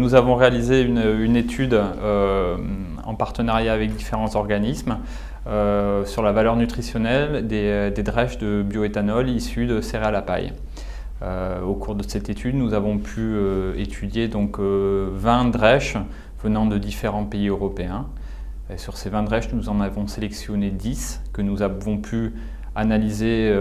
nous avons réalisé une étude en partenariat avec différents organismes sur la valeur nutritionnelle des drèches de bioéthanol issus de céréales à paille. Au cours de cette étude, nous avons pu étudier donc, 20 drèches venant de différents pays européens. Et sur ces 20 drèches, nous en avons sélectionné 10 que nous avons pu analyser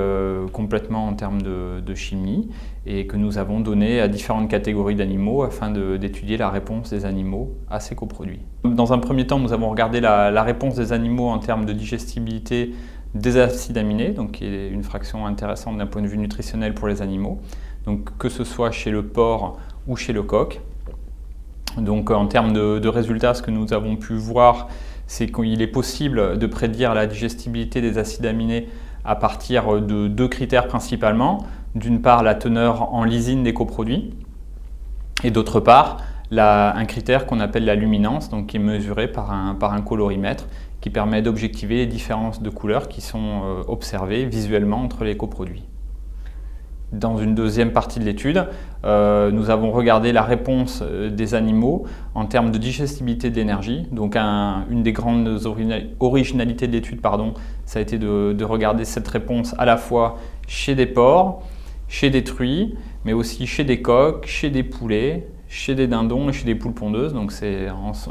complètement en termes de chimie et que nous avons donné à différentes catégories d'animaux afin d'étudier la réponse des animaux à ces coproduits. Dans un premier temps, nous avons regardé la réponse des animaux en termes de digestibilité des acides aminés, donc qui est une fraction intéressante d'un point de vue nutritionnel pour les animaux, donc que ce soit chez le porc ou chez le coq. Donc en termes de résultats, ce que nous avons pu voir, c'est qu'il est possible de prédire la digestibilité des acides aminés à partir de 2 critères principalement. D'une part, la teneur en lysine des coproduits, et d'autre part, un critère qu'on appelle la luminance, donc qui est mesuré par un colorimètre, qui permet d'objectiver les différences de couleurs qui sont observées visuellement entre les coproduits. Dans une deuxième partie de l'étude, nous avons regardé la réponse des animaux en termes de digestibilité de l'énergie. Donc une des grandes originalités de l'étude, ça a été de regarder cette réponse à la fois chez des porcs, chez des truies, mais aussi chez des coqs, chez des poulets, chez des dindons et chez des poules pondeuses. Donc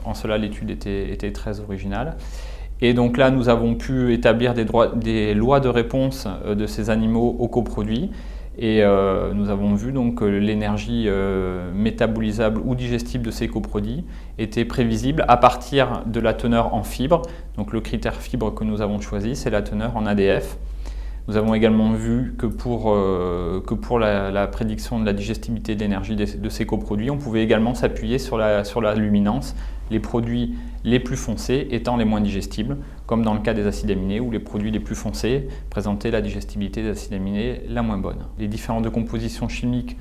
en cela, l'étude était très originale. Et donc là, nous avons pu établir des lois de réponse de ces animaux aux coproduits. Et nous avons vu donc que l'énergie métabolisable ou digestible de ces coproduits était prévisible à partir de la teneur en fibres. Donc le critère fibre que nous avons choisi, c'est la teneur en ADF. Nous avons également vu que pour la prédiction de la digestibilité de l'énergie de ces coproduits, on pouvait également s'appuyer sur la luminance, les produits les plus foncés étant les moins digestibles, comme dans le cas des acides aminés où les produits les plus foncés présentaient la digestibilité des acides aminés la moins bonne. Les différentes compositions chimiques